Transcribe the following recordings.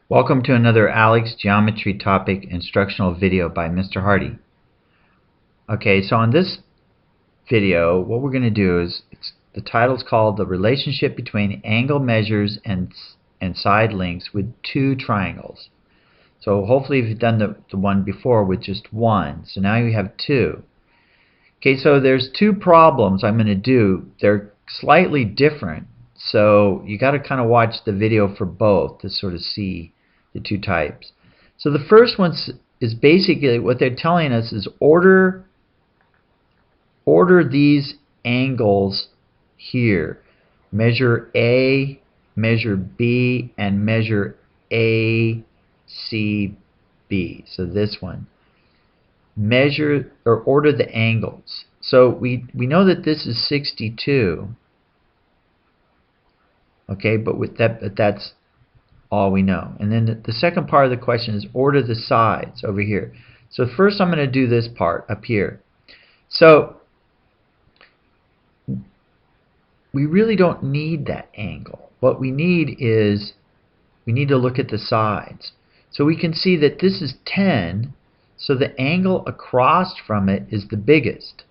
Welcome to another ALEKS Geometry Topic instructional video by Mr. Hardy. Okay, so on this video, what we're going to do is, the title is called The Relationship Between Angle Measures and Side Lengths with Two Triangles. So hopefully you've done the one before with just one. So now you have two. Okay, so there's two problems I'm going to do. They're slightly different. So you got to kind of watch the video for both to sort of see the two types. So the first one is basically what they're telling us is order these angles here. Measure A, measure B, and measure ACB. So this one. Measure or order the angles. So we know that this is 62. Okay, but that's all we know. And then the second part of the question is order the sides over here. So first I'm going to do this part up here. So we really don't need that angle. What we need is we need to look at the sides. So we can see that this is 10, so the angle across from it is the biggest.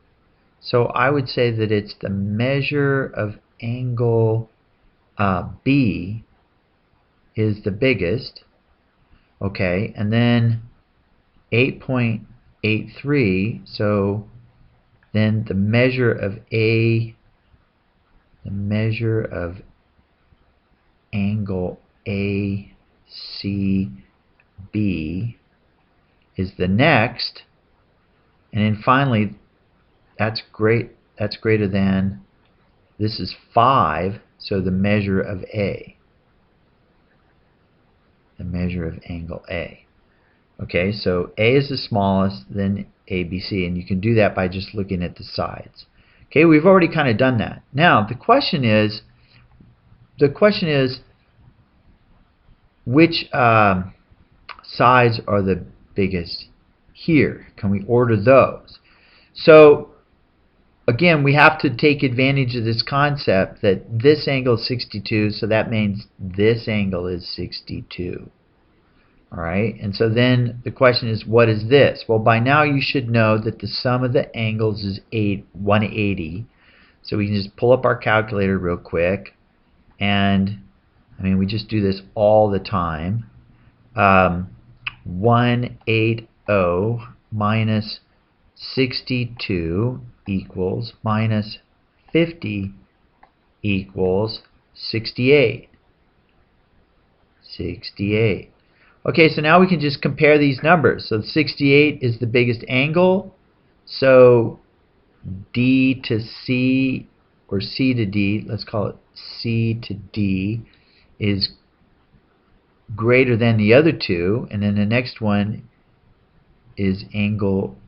So I would say that it's the measure of angle B is the biggest. Okay, and then 8.83, so then the measure of angle ACB is the next, and then finally that's greater than, this is 5, so the measure of A, the measure of angle A. Okay, so A is the smallest, then ABC, and you can do that by just looking at the sides. Okay, we've already kind of done that. Now the question is which sides are the biggest here? Can we order those? So again, we have to take advantage of this concept that this angle is 62, so that means this angle is 62. Alright, and so then the question is, what is this? Well, by now you should know that the sum of the angles is 180. So we can just pull up our calculator real quick, and I mean, we just do this all the time. 180 minus 62 equals minus 50 equals 68. 68. Okay, so now we can just compare these numbers. So 68 is the biggest angle. So D to C, or C to D, let's call it C to D, is greater than the other two. And then the next one is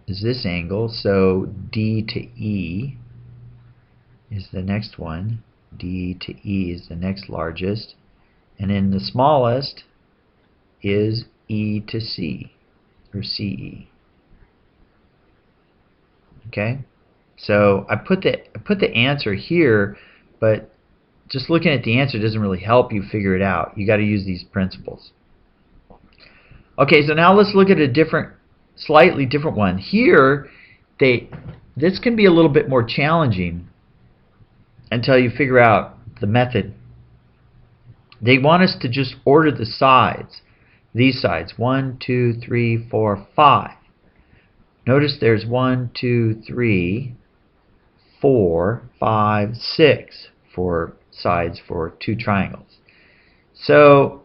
this angle. So D to E is the next one. D to E is the next largest. And then the smallest is E to C, or CE. Okay, so I put the answer here, but just looking at the answer doesn't really help you figure it out. You got to use these principles. Okay, so now let's look at a slightly different one. Here, this can be a little bit more challenging until you figure out the method. They want us to just order the sides. These sides, 1, 2, 3, 4, 5. Notice there's 1, 2, 3, 4, 5, 6 for sides for two triangles. So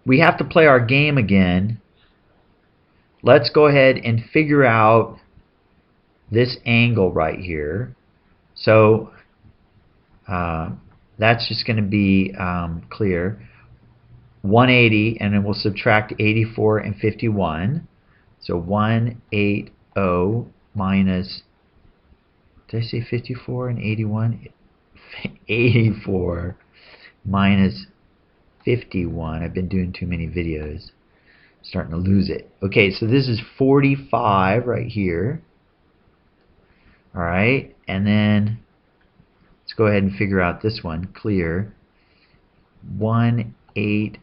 we have to play our game again. Let's go ahead and figure out this angle right here. So that's just going to be clear. 180, and then we'll subtract 84 and 51. So 180 minus, did I say 54 and 81? 84 minus 51. I've been doing too many videos. Starting to lose it. Okay, so this is 45 right here. Alright, and then let's go ahead and figure out this one. Clear. 180 80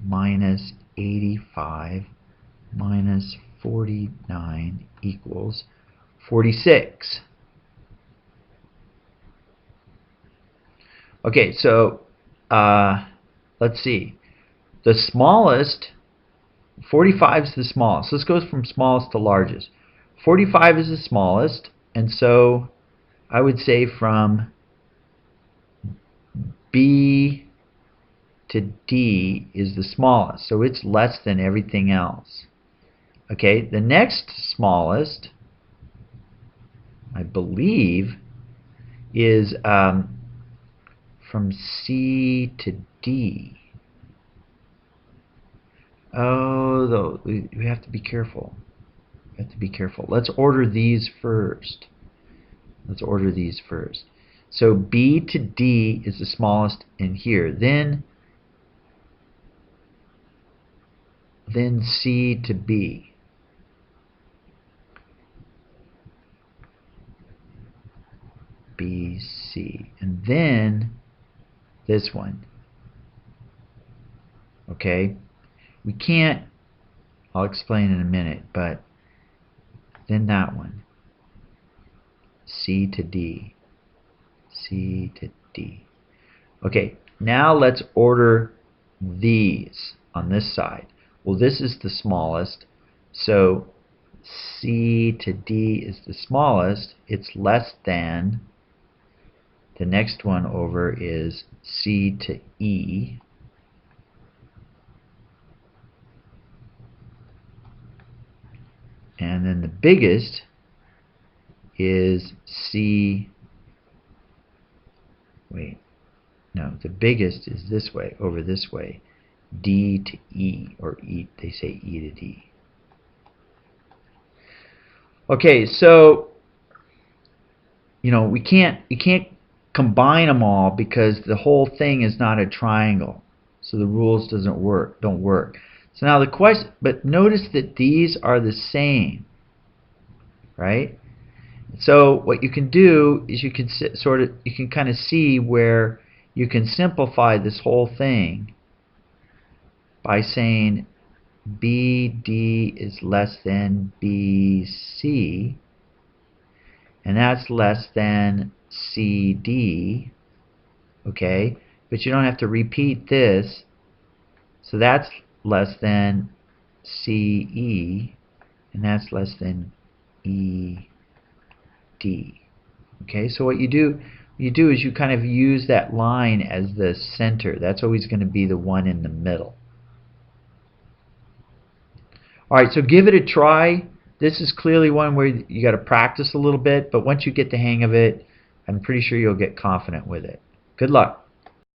minus 85 minus 49 equals 46. Okay, so let's see. The smallest, 45 is the smallest. Let's go from smallest to largest. 45 is the smallest, and so I would say from B to D is the smallest, so it's less than everything else. Okay, the next smallest, I believe, is from C to D. Oh, though we have to be careful. We have to be careful. Let's order these first. Let's order these first. So B to D is the smallest in here. Then C to B. B, C. And then this one. Okay? We can't, I'll explain in a minute, but then that one. C to D. C to D. Okay, now let's order these on this side. Well, this is the smallest, so C to D is the smallest. It's less than, the next one over is C to E. And then the biggest is C, wait, no, the biggest is this way, over this way, D to E, or E, they say E to D. Okay, so, you know, you can't combine them all because the whole thing is not a triangle. So the rules don't work. So now the question, but notice that these are the same, right? So what you can do is you can kind of see where you can simplify this whole thing by saying BD is less than BC, and that's less than CD, okay? But you don't have to repeat this, so that's less than CE, and that's less than ED. Okay, so what you do is you kind of use that line as the center. That's always going to be the one in the middle. Alright, so give it a try. This is clearly one where you got to practice a little bit, but once you get the hang of it, I'm pretty sure you'll get confident with it. Good luck.